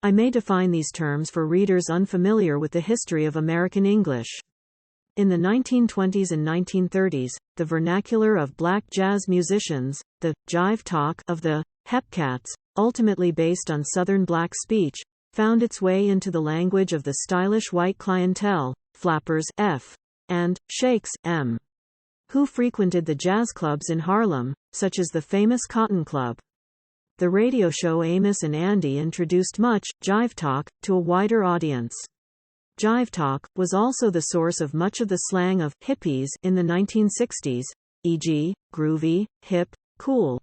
I may define these terms for readers unfamiliar with the history of American English. In the 1920s and 1930s, the vernacular of black jazz musicians, the jive talk of the hepcats, ultimately based on Southern black speech, found its way into the language of the stylish white clientele, flappers F. and shakes M. who frequented the jazz clubs in Harlem, such as the famous Cotton Club. The radio show Amos and Andy introduced much jive talk to a wider audience. Jive talk was also the source of much of the slang of hippies in the 1960s, e.g., groovy, hip, cool.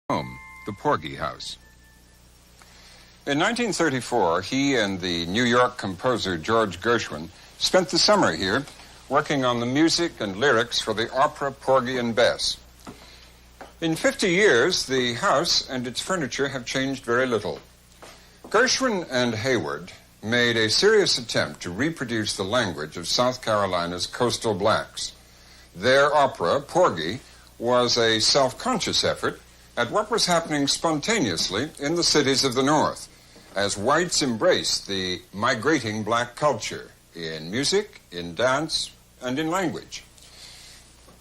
Home, the Porgy House. In 1934, he and the New York composer George Gershwin spent the summer here working on the music and lyrics for the opera Porgy and Bess. In 50 years, the house and its furniture have changed very little. Gershwin and Hayward made a serious attempt to reproduce the language of South Carolina's coastal blacks. Their opera, Porgy, was a self-conscious effort at what was happening spontaneously in the cities of the North, as whites embraced the migrating black culture in music, in dance, and in language.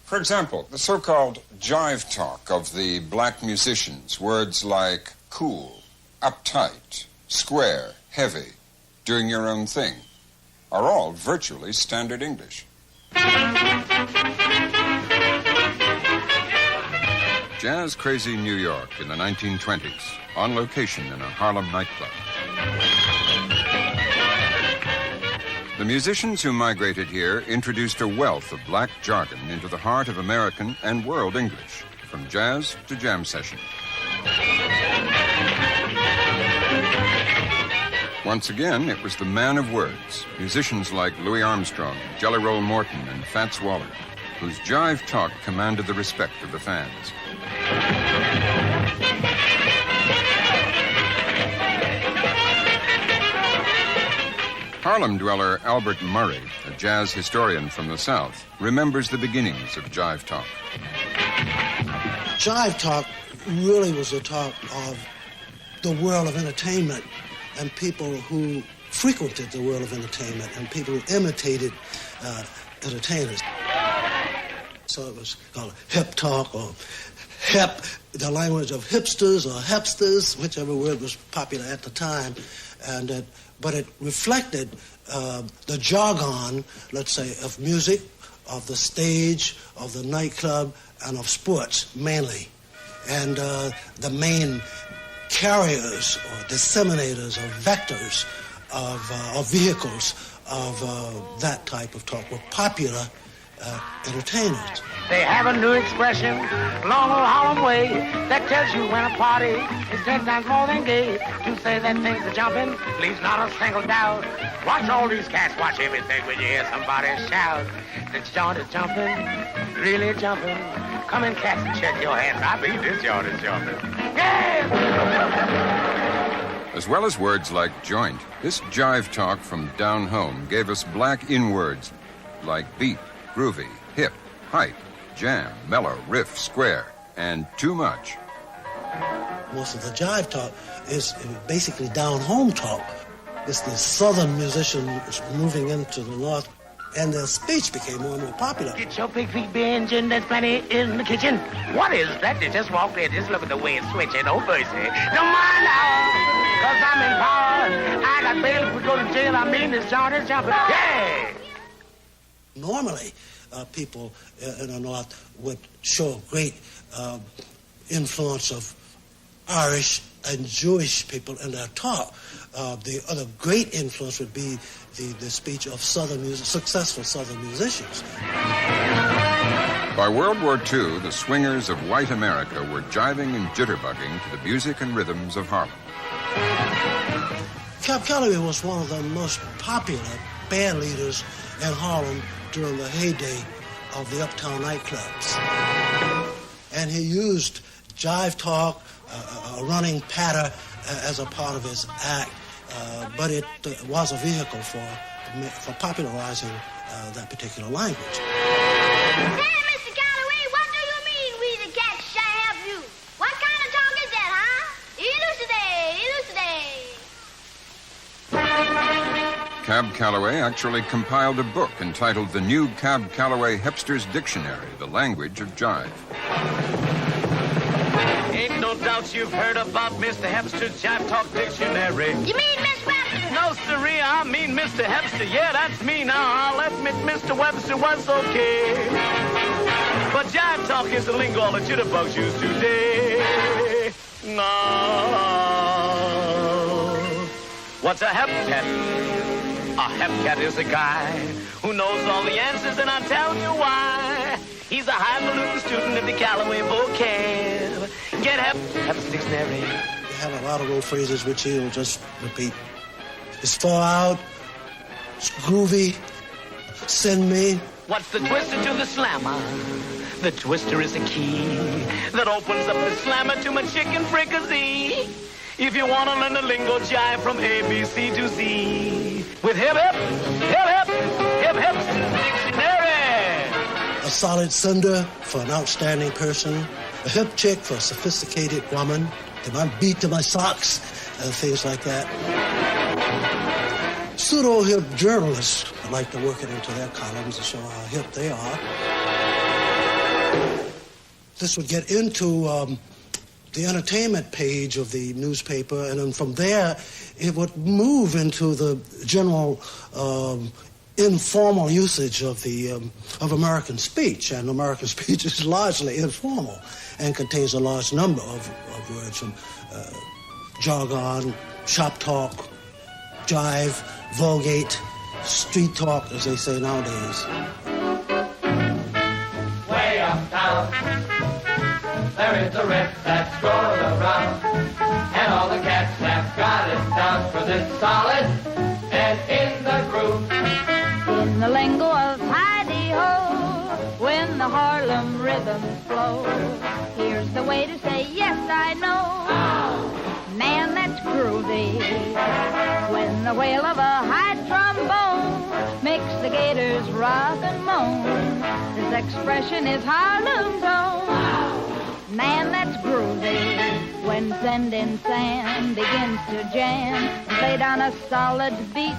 For example, the so-called jive talk of the black musicians, words like cool, uptight, square, heavy, doing your own thing, are all virtually standard English. Jazz crazy New York in the 1920s, on location in a Harlem nightclub. The musicians who migrated here introduced a wealth of black jargon into the heart of American and world English, from jazz to jam session. Once again, it was the man of words, musicians like Louis Armstrong, Jelly Roll Morton, and Fats Waller, whose jive talk commanded the respect of the fans. Harlem dweller Albert Murray, a jazz historian from the South, remembers the beginnings of jive talk. Jive talk really was the talk of the world of entertainment and people who frequented the world of entertainment and people who imitated entertainers. So it was called hip talk or hip, the language of hipsters or hepsters, whichever word was popular at the time. But it reflected the jargon, let's say, of music, of the stage, of the nightclub, and of sports, mainly. And the main carriers or disseminators or vectors of vehicles of that type of talk were popular entertainers. They have a new expression, long old Harlem way, that tells you when a party is 10 times more than gay. To say that things are jumping leaves not a single doubt. Watch all these cats, watch everything when you hear somebody shout. This joint is jumping, really jumping. Come in, cats, and check your hands. I mean, this joint is jumping. Yeah! As well as words like joint, this jive talk from down home gave us black in words like beat, groovy, hip, hype, jam, mellow, riff, square, and too much. Most of the jive talk is basically down-home talk. It's the southern musicians moving into the north, and their speech became more and more popular. Get your big feet binging, there's plenty in the kitchen. What is that? They just walked in, just look at the way it's switching. Oh, mercy. Don't mind now, because I'm in power. I got bail if we go to jail. I mean, this joint is jumping. Yeah! Normally, people in the North would show great influence of Irish and Jewish people in their talk. The other great influence would be the speech of successful Southern musicians. By World War II, the swingers of white America were jiving and jitterbugging to the music and rhythms of Harlem. Cap Calloway was one of the most popular band leaders in Harlem during the heyday of the uptown nightclubs. And he used jive talk, a running patter as a part of his act, but it was a vehicle for popularizing that particular language. Hey, Mr. Calloway, what do you mean we the cats shall have you? What kind of talk is that, huh? Elucidate Cab Calloway actually compiled a book entitled The New Cab Calloway Hipster's Dictionary, The Language of Jive. Ain't no doubt you've heard about Mr. Hipster's Jive Talk Dictionary. You mean Miss Webster? No, sirree, I mean Mr. Hipster. Yeah, that's me now. I'll admit Mr. Webster was okay. But Jive Talk is the lingo all the jitterbugs use today. No. What's a hep cat? A hep cat is a guy who knows all the answers, and I'll tell you why. He's a highfalutin student of the Calloway vocab. Get Hep's dictionary. You have a lot of old phrases which he'll just repeat. It's far out, it's groovy, send me. What's the twister to the slammer? The twister is a key that opens up the slammer to my chicken fricassee. If you want to learn the lingo jive from A, B, C to Z, with hip, dictionary. A solid sender for an outstanding person. A hip chick for a sophisticated woman. To my beat to my socks, things like that. Pseudo-hip journalists like to work it into their columns to show how hip they are. This would get into the entertainment page of the newspaper, and then from there, it would move into the general informal usage of of American speech, and American speech is largely informal and contains a large number of words from jargon, shop talk, jive, vulgate, street talk, as they say nowadays. Way uptown, there is a riff that's going around, and all the cats have got it down for this solid and in the groove. In the lingo of Heidi-Ho, when the Harlem rhythms flow, here's the way to say, yes, I know. Man, that's groovy. When the wail of a high trombone makes the gators rock and moan, this expression is Harlem tone. Man, that's groovy. When Sending Sam begins to jam and play down a solid beat,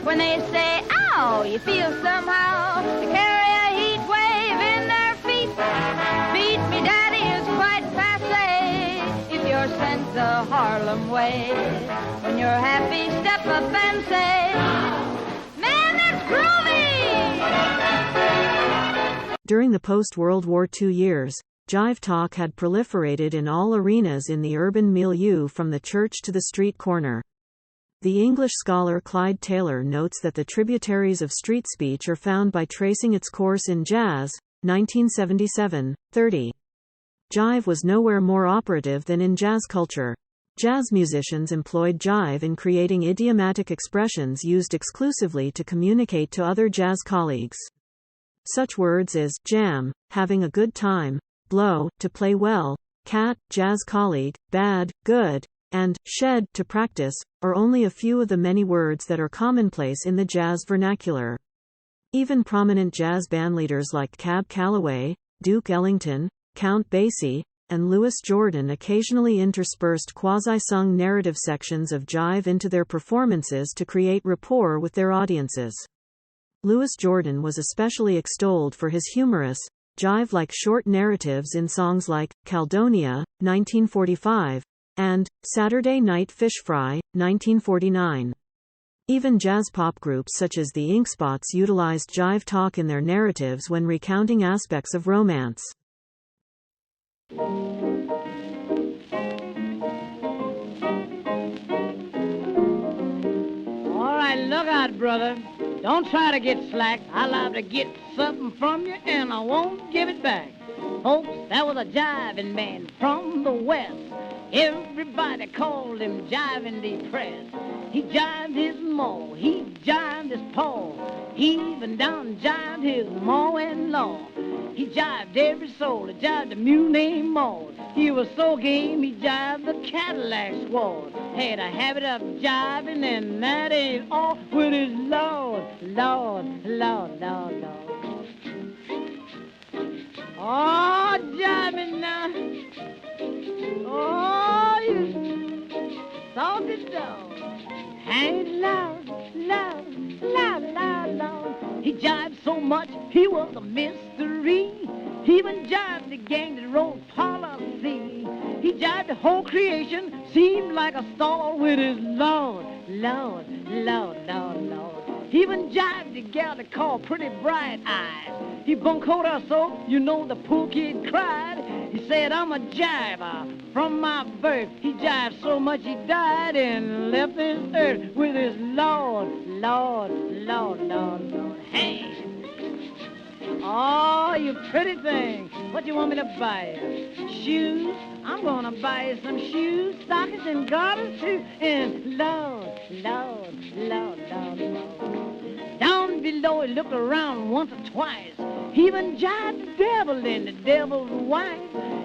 when they say, ow, you feel somehow to carry a heat wave in their feet. Beat me, daddy, is quite passe if you're sent the Harlem way. When you're happy, step up and say, man, that's groovy! During the post-World War II years, Jive talk had proliferated in all arenas in the urban milieu, from the church to the street corner. The English scholar Clyde Taylor notes that the tributaries of street speech are found by tracing its course in jazz, 1977, 30. Jive was nowhere more operative than in jazz culture. Jazz musicians employed jive in creating idiomatic expressions used exclusively to communicate to other jazz colleagues. Such words as jam, having a good time, blow, to play well, cat, jazz colleague, bad, good, and shed, to practice, are only a few of the many words that are commonplace in the jazz vernacular. Even prominent jazz bandleaders like Cab Calloway, Duke Ellington, Count Basie, and Louis Jordan occasionally interspersed quasi-sung narrative sections of jive into their performances to create rapport with their audiences. Louis Jordan was especially extolled for his humorous, jive-like short narratives in songs like Caledonia, 1945, and Saturday Night Fish Fry, 1949. Even jazz pop groups such as the Ink Spots utilized jive talk in their narratives when recounting aspects of romance. All right, look out, brother. Don't try to get slack. I'll have to get something from you, and I won't give it back. Folks, that was a jiving man from the West. Everybody called him Jiving Depressed. He jived his ma, he jived his paw. He even down jived his ma-in-law. He jived every soul, he jived the mule named Maud. He was so game, he jived the Cadillac squad. Had a habit of jiving, and that ain't all with his Lord, Lord, Lord, Lord, Lord. Oh, jiving now. Oh, you salty dog. Hang loud, loud. jived so much, he was a mystery. He even jived the gang that wrote policy. He jived the whole creation, seemed like a star with his Lord, Lord, Lord, Lord, Lord. He even jived the gal that called Pretty Bright Eyes. He buncoed her so, you know the poor kid cried. He said, I'm a jiver from my birth. He jived so much he died and left this earth with his Lord, Lord, Lord, Lord, Lord. Hey! Oh, you pretty thing. What you want me to buy you? Shoes? I'm gonna buy you some shoes, stockings, and garters too. And Lord, Lord, Lord, Lord, Lord. Down below, he looked around once or twice. He even jived the devil and the devil's wife.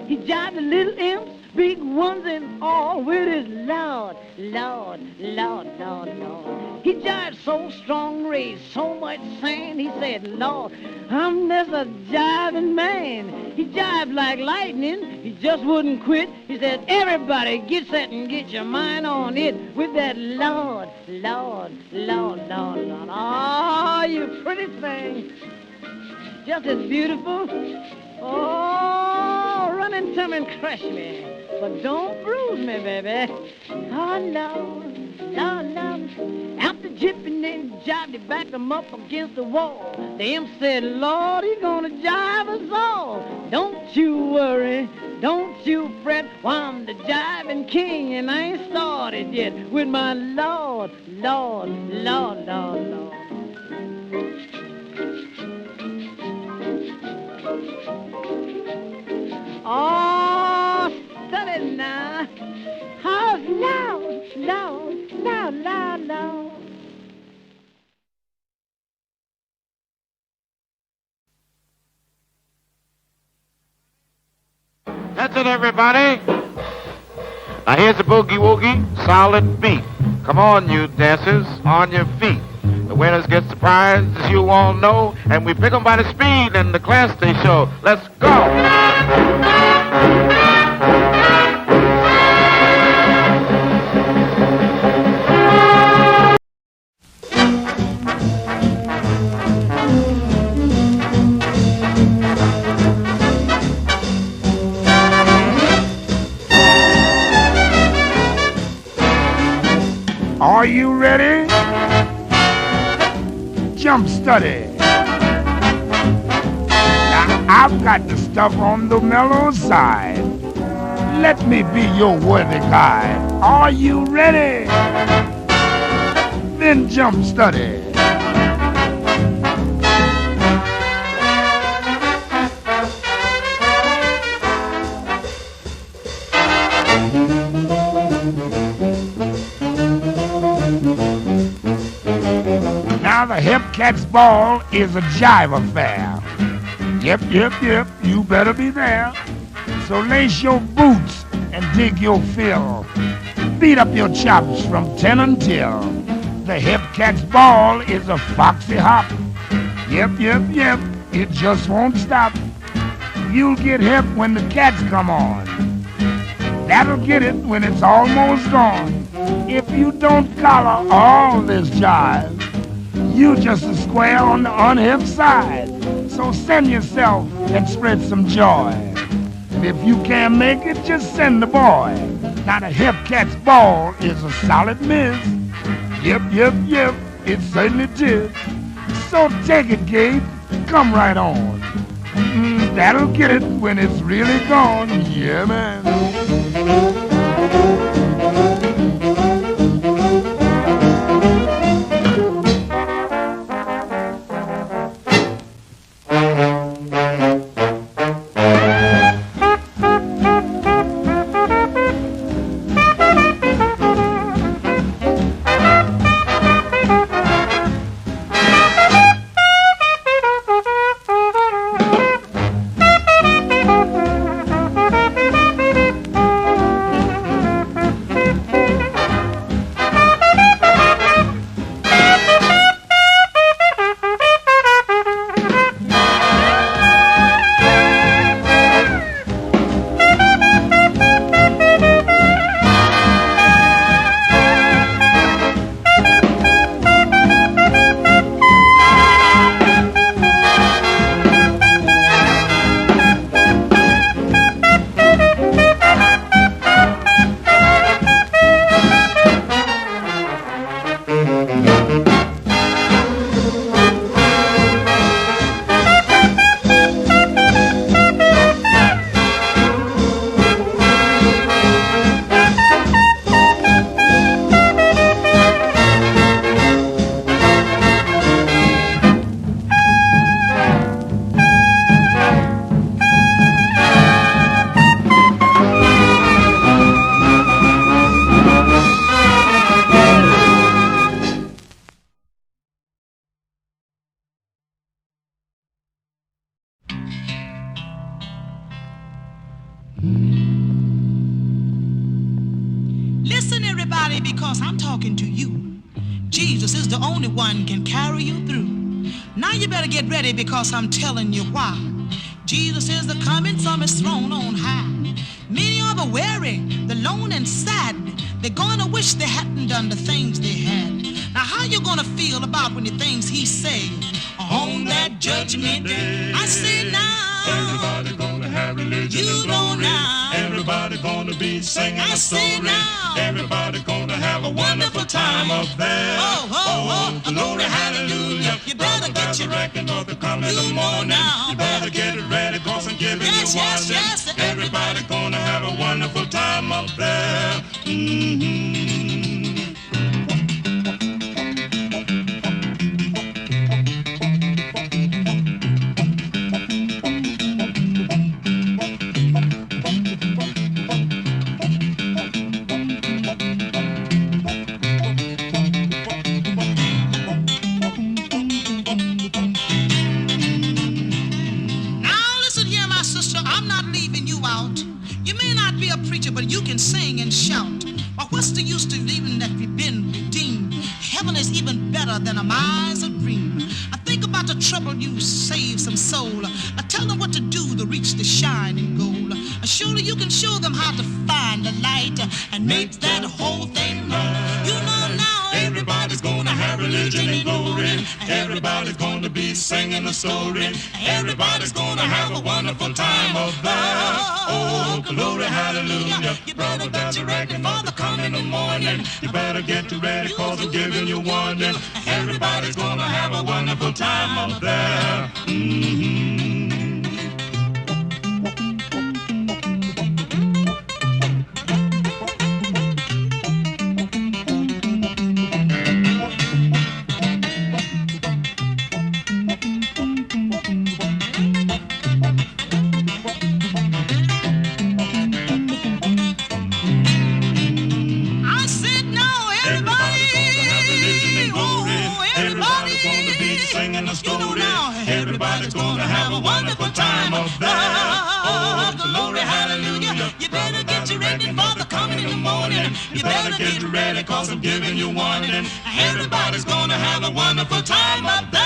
He jived the little imps, big ones and all, with his Lord, Lord, Lord, Lord, Lord. He jived so strong, raised so much sand, he said, Lord, I'm just a jiving man. He jived like lightning, he just wouldn't quit. He said, everybody get set and get your mind on it with that Lord, Lord, Lord, Lord, Lord. Oh, you pretty thing. Just as beautiful. Oh, run into me and crush me. But don't bruise me, baby. Oh, Lord, Lord, Lord. After jipping and jived, they backed him up against the wall. The imp said, Lord, he's gonna jive us all. Don't you worry, don't you fret. Why, I'm the jiving king, and I ain't started yet with my Lord, Lord, Lord, Lord, Lord. Oh, study now. How's loud, loud, loud, loud, loud. That's it, everybody. Now here's a boogie-woogie, solid beat. Come on, you dancers, on your feet. The winners get the prize, as you all know, and we pick them by the speed and the class they show. Let's go! Are you ready? Jump study. Now I've got the stuff on the mellow side. Let me be your worthy guide. Are you ready? Then jump study. Now the hip cat's ball is a jive affair. Yep, yep, yep, you better be there. So lace your boots and dig your fill. Beat up your chops from 10 until. The hip cat's ball is a foxy hop. Yep, yep, yep, it just won't stop. You'll get hip when the cats come on. That'll get it when it's almost gone. If you don't collar all this jive, you just a square on the unhip side. So send yourself and spread some joy. And if you can't make it, just send the boy. Now the hip cat's ball is a solid miss. Yep, yep, yep, it certainly did. So take it, Gabe, come right on. That'll get it when it's really gone. Yeah, man. Listen, everybody, because I'm talking to you. Jesus is the only one can carry you through. Now you better get ready because I'm telling you why. Jesus is the coming from his throne on high. Many are the weary, the lone and sad. They're gonna wish they hadn't done the things they had. Now how you gonna feel about when the things he say on that judgment day? I say now. Everybody gonna have religion and glory. Everybody gonna be singing a story. Everybody gonna have a wonderful time up there. Oh, glory, hallelujah. You better get your record or the come in the morning. You better get it ready, cause I'm giving you warning. Yes. Everybody gonna have a wonderful time up there. But you can sing and shout. But what's the use to believing that we've been redeemed? Heaven is even better than a miser's dream. I think about the trouble you save some soul. I tell them what to do to reach the shining goal. Surely you can show them how to find the light and make that whole thing right. You know now everybody's gonna have religion and glory. Everybody's gonna be singing a story. Everybody's gonna have a wonderful time up there. Oh, glory, hallelujah. You better get your ready for the coming of morning. You better get ready, cause I'm giving you warning. Everybody's gonna have a wonderful time up there. Everybody's gonna have a wonderful time up there. Oh, glory, hallelujah. You better get you ready for the coming in the morning. You better get ready, cause I'm giving you warning. Everybody's gonna have a wonderful time up there.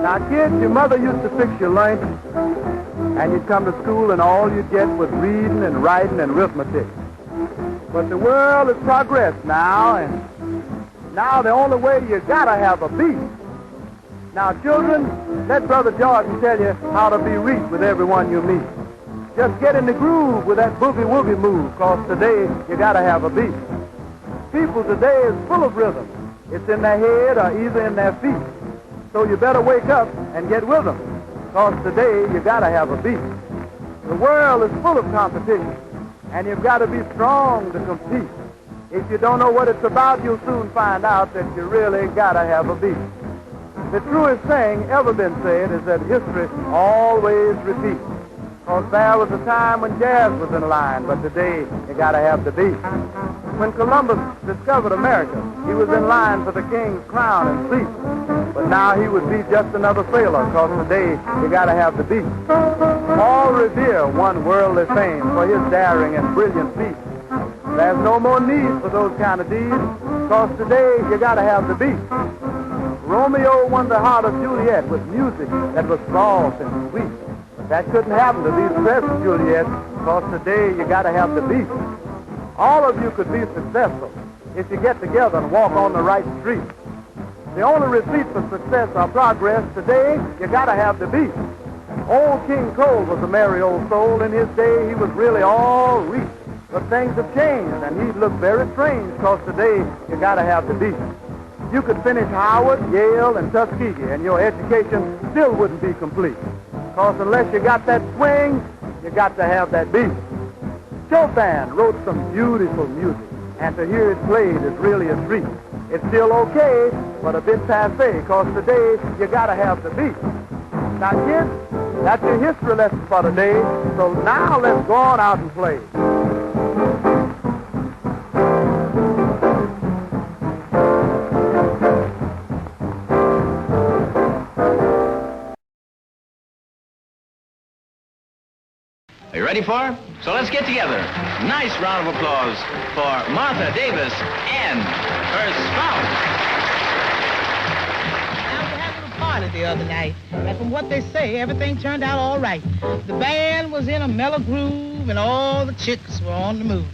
Now, kids, your mother used to fix your lunch, and you'd come to school, and all you'd get was reading and writing and arithmetic. But the world has progressed now, and now the only way you gotta have a beat. Now, children, let Brother Jordan tell you how to be reached with everyone you meet. Just get in the groove with that boogie-woogie move, cause today you gotta have a beat. People today is full of rhythm. It's in their head or either in their feet. So you better wake up and get with them, cause today you gotta have a beat. The world is full of competition, and you've got to be strong to compete. If you don't know what it's about, you'll soon find out that you really gotta have a beat. The truest thing ever been said is that history always repeats. Cause there was a time when jazz was in line, but today you gotta have the beat. When Columbus discovered America, he was in line for the king's crown and seat. But now he would be just another sailor, cause today you gotta have the beat. Paul Revere won worldly fame for his daring and brilliant feats. There's no more need for those kind of deeds, cause today you gotta have the beat. Romeo won the heart of Juliet with music that was soft and sweet. But that couldn't happen to these present Juliet, cause today you gotta have the beat. All of you could be successful if you get together and walk on the right street. The only receipt for success or progress today, you gotta have the beat. Old King Cole was a merry old soul. In his day, he was really all reach. But things have changed, and he'd look very strange, cause today, you gotta have the beat. You could finish Howard, Yale, and Tuskegee, and your education still wouldn't be complete. Cause unless you got that swing, you got to have that beat. Chopin wrote some beautiful music, and to hear it played is really a treat. It's still okay, but a bit passé, cause today you gotta have the beat. Now, kids, that's your history lesson for today, so now let's go on out and play. Ready for her? So let's get together. Nice round of applause for Martha Davis and her spouse. Now, we had a little party the other night, and from what they say, everything turned out all right. The band was in a mellow groove, and all the chicks were on the move.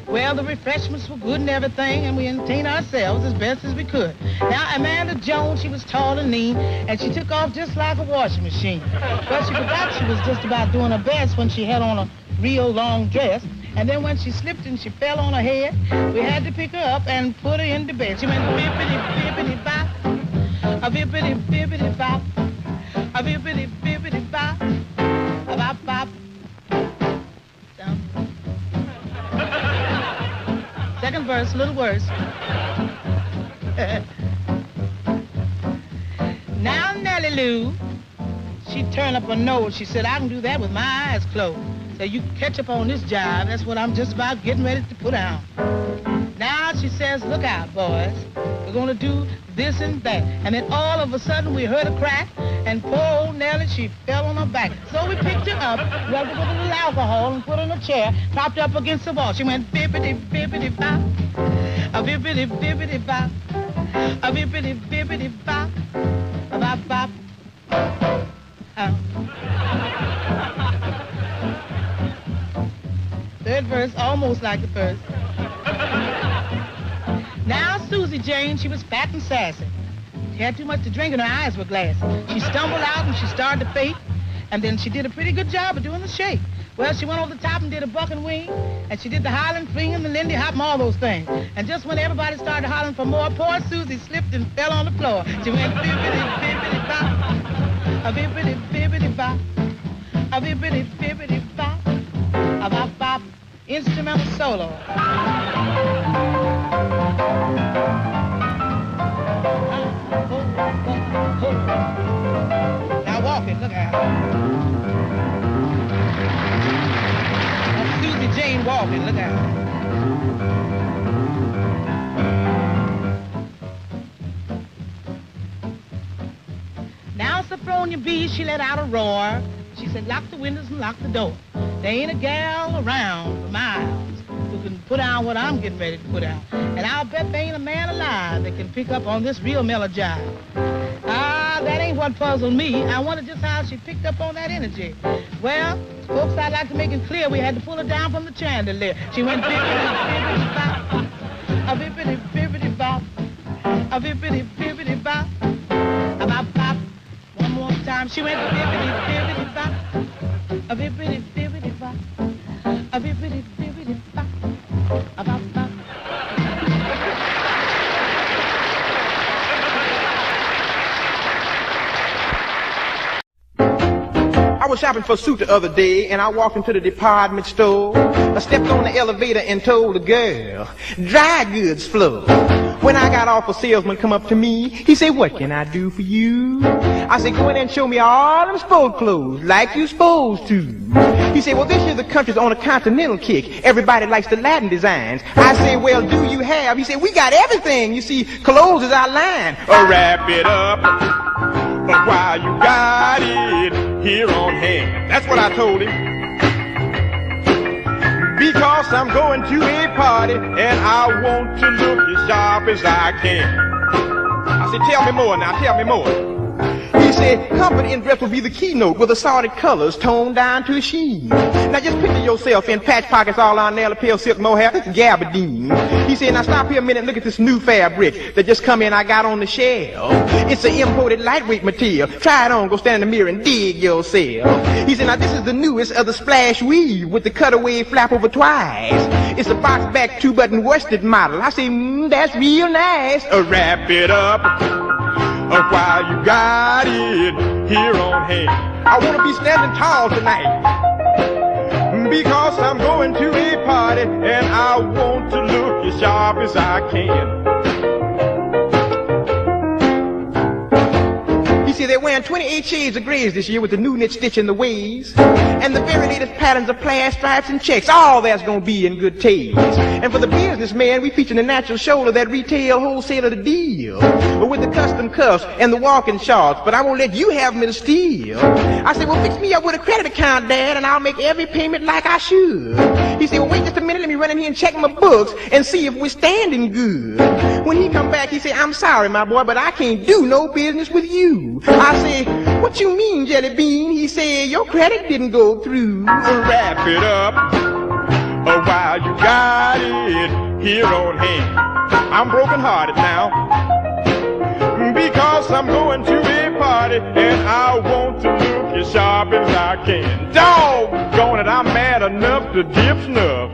Well, the refreshments were good and everything, and we entertained ourselves as best as we could. Now, Amanda Jones, she was tall and lean, and she took off just like a washing machine. But she forgot she was just about doing her best when she had on a real long dress. And then when she slipped and she fell on her head, we had to pick her up and put her in the bed. She went bippity-bippity-bop, a bippity-bippity-bop, a bippity-bippity-bop, a bop-bop. Second verse, a little worse. Now Nellie Lou, she turned up her nose. She said, I can do that with my eyes closed. So you catch up on this jive. That's what I'm just about getting ready to put down. Now she says, look out, boys. We're going to do this and that. And then all of a sudden we heard a crack, and poor old Nellie, she fell on her back. So we picked her up, rubbed her with a little alcohol, and put her in a chair, propped her up against the wall. She went bippity-bippity-bop, a bippity-bippity-bop, a bippity-bippity-bop, a bop-bop. Third verse, almost like the first. Now Susie Jane, she was fat and sassy. She had too much to drink and her eyes were glassy. She stumbled out and she started to fake, and then she did a pretty good job of doing the shake. Well, she went over the top and did a buck and wing, and she did the Highland fling and the Lindy hop and all those things. And just when everybody started hollering for more, poor Susie slipped and fell on the floor. She went bippity-bippity-bop, a bippity-bippity-bop, a bippity-bippity-bop, a bop-bop, instrumental solo. Now walk it, look at her. That's Susie Jane walking, look at her. Now Sophronia B, she let out a roar. She said, lock the windows and lock the door. There ain't a gal around for miles who can put out what I'm getting ready to put out. And I'll bet there ain't a man alive that can pick up on this real mellow jive. That ain't what puzzled me. I wondered just how she picked up on that energy. Well, folks, I'd like to make it clear we had to pull her down from the chandelier. She went bippity-bippity-bop, a bippity-bippity-bop, a bippity-bippity-bop, a bop-bop. One more time. She went bippity-bippity-bop, a bippity-bippity-bop, a bippity-bippity-bop, a bop-bop. I was shopping for a suit the other day, and I walked into the department store. I stepped on the elevator and told the girl, dry goods flow. When I got off, a salesman come up to me. He said, what can I do for you? I said, go in and show me all them sport clothes like you supposed to. He said, well, this year the country's on a continental kick. Everybody likes the Latin designs. I said, well, do you have? He said, we got everything. You see, clothes is our line. Wrap it up while you got it here on hand. That's what I told him. Because I'm going to a party and I want to look as sharp as I can. I said, tell me more now, tell me more. He said, comfort in dress will be the keynote with assorted colors toned down to a sheen. Now just picture yourself in patch pockets all on nail, lapel, silk, mohair, gabardine. He said, now stop here a minute and look at this new fabric that just come in I got on the shelf. It's an imported lightweight material. Try it on, go stand in the mirror and dig yourself. He said, now this is the newest of the splash weave with the cutaway flap over twice. It's a box back 2-button worsted model. I say, that's real nice. Wrap it up while you got it here on hand. I want to be standing tall tonight because I'm going to a party and I want to look as sharp as I can. He said, see, they're wearing 28 shades of grays this year with the new knit stitch in the ways. And the very latest patterns of plaid, stripes, and checks. All that's gonna be in good taste. And for the businessman, we featuring the natural shoulder, that retail wholesaler the deal. But with the custom cuffs and the walking shorts, but I won't let you have them in steal. I said, well, fix me up with a credit account, Dad, and I'll make every payment like I should. He said, well, wait just a minute, let me run in here and check my books and see if we're standing good. When he come back, he said, I'm sorry, my boy, but I can't do no business with you. I said, what you mean, Jelly Bean? He said, your credit didn't go through. Wrap it up while you got it here on hand. I'm broken hearted now because I'm going to a party and I want to look as sharp as I can. Doggone it, I'm mad enough to dip snuff.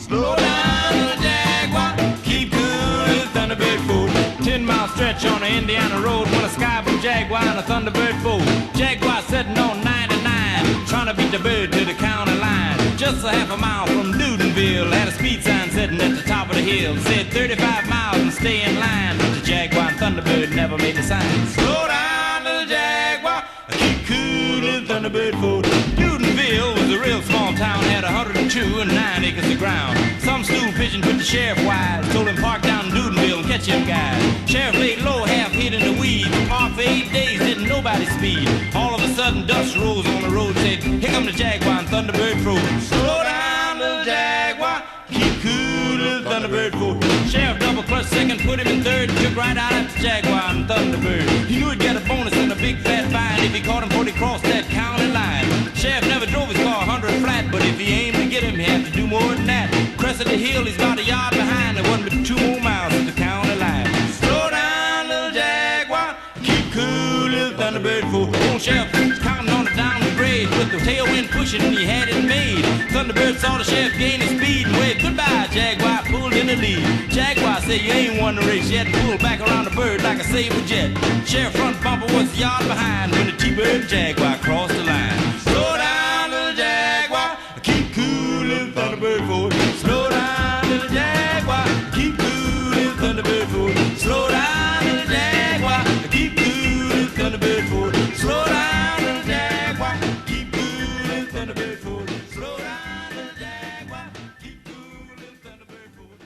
Slow down, little Jaguar, keep cool, little Thunderbird fool. 10-mile stretch on the Indiana road when a sky blue Jaguar and a Thunderbird fool. Jaguar sitting on 99, trying to beat the bird to the county line. Just a half a mile from Newtonville, had a speed sign sitting at the top of the hill. Said 35 miles and stay in line, but the Jaguar and Thunderbird never made the sign. Slow down, little Jaguar, keep cool, little Thunderbird fool. Newtonville was a real small town, had 102 and 9 acres of ground. Some stool pigeon put the sheriff wise, told him park down in Newtonville and catch him guys. Sheriff laid low, half hid in the weeds, parked for 8 days, didn't nobody speed. All of a sudden dust rose on the road, said, here come the Jaguar and Thunderbird fool. Slow down, little Jaguar, keep cool, little Thunderbird fool. Sheriff double clutch second, put him in third, took right out at the Jaguar and Thunderbird. He knew he'd get a bonus and a big fat fine if he caught him before he crossed that county line. Sheriff never drove his car 100 flat, but if he aimed to get him, he had to do more than that. Crested the hill, he's about a yard behind. There wasn't but 2 more miles to the county line. Slow down, little Jaguar, keep cool, little Thunderbird fool. Old Sheriff was counting on it down the grade with the tailwind pushing, and he had it made. Thunderbird saw the sheriff gain his speed and waved goodbye. Jaguar pulled in the lead. Jaguar said, you ain't won the race yet. Pulled back around the bird like a saber jet. Sheriff front bumper was a yard behind when the T-Bird Jaguar crossed the line. Slow down, little Jaguar, keep cool, little Thunderbird fool. Slow down, little Jaguar, keep cool, little Thunderbird fool. Slow down, little Jaguar, keep cool, little Thunderbird fool. Slow down, little Jaguar, keep cool, little Thunderbird fool. Slow down, little Jaguar, keep cool, little Thunderbird fool.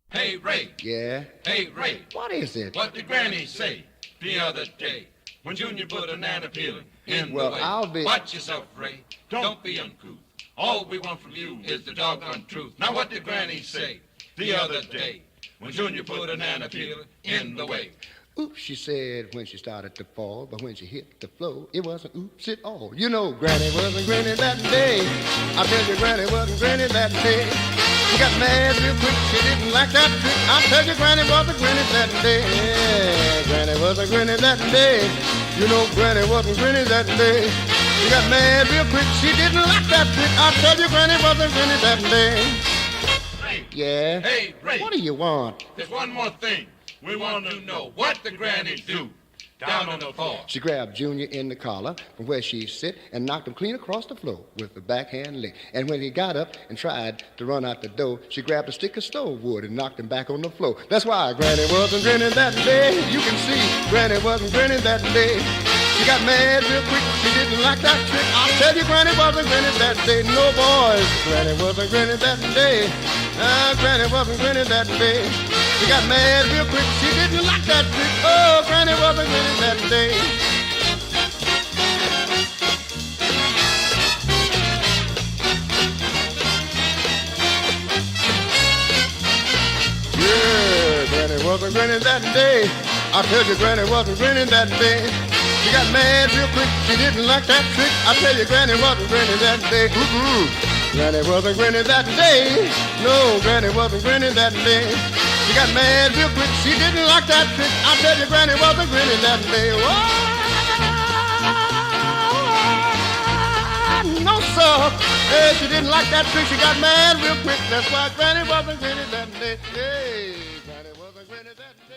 Hey, Ray. Yeah? Hey, Ray. What is it? What did Granny say the other day when Junior put a banana peeling in the way? I'll be... Watch yourself, Ray. Don't be uncouth. All we want from you is the doggone truth. Now, what did Granny say the other day when Junior put a banana peeling in the way? Oops, she said when she started to fall, but when she hit the floor, it wasn't oops at all. You know Granny wasn't Granny that day. I tell you Granny wasn't Granny that day. She got mad real quick, she didn't like that trick. I tell you Granny wasn't Granny that day. Yeah, Granny wasn't Granny that day. You know Granny wasn't Granny that day. She got mad real quick, she didn't like that trick. I tell you Granny wasn't Granny that day. Ray. Yeah? Hey, Ray. What do you want? There's one more thing. We want to know what the Granny do down on the floor. She grabbed Junior in the collar from where she sit and knocked him clean across the floor with the backhand lick. And when he got up and tried to run out the door, she grabbed a stick of stove wood and knocked him back on the floor. That's why Granny wasn't Granny that day. You can see Granny wasn't Granny that day. She got mad real quick, she didn't like that trick. I tell you Granny wasn't Granny that day. No boys, Granny wasn't Granny that day. Granny wasn't Granny that day. She got mad real quick, she didn't like that trick. Oh, Granny wasn't Granny that day. Yeah, Granny wasn't Granny that day. I tell you Granny wasn't Granny that day. She got mad real quick, she didn't like that trick. I tell you Granny wasn't Granny that day. Granny wasn't Granny that day. No, Granny wasn't Granny that day. She got mad real quick, she didn't like that trick. I tell you Granny wasn't Granny that day. No, sir. Hey, she didn't like that trick, she got mad real quick. That's why Granny wasn't Granny that day. Hey, Granny wasn't Granny that day.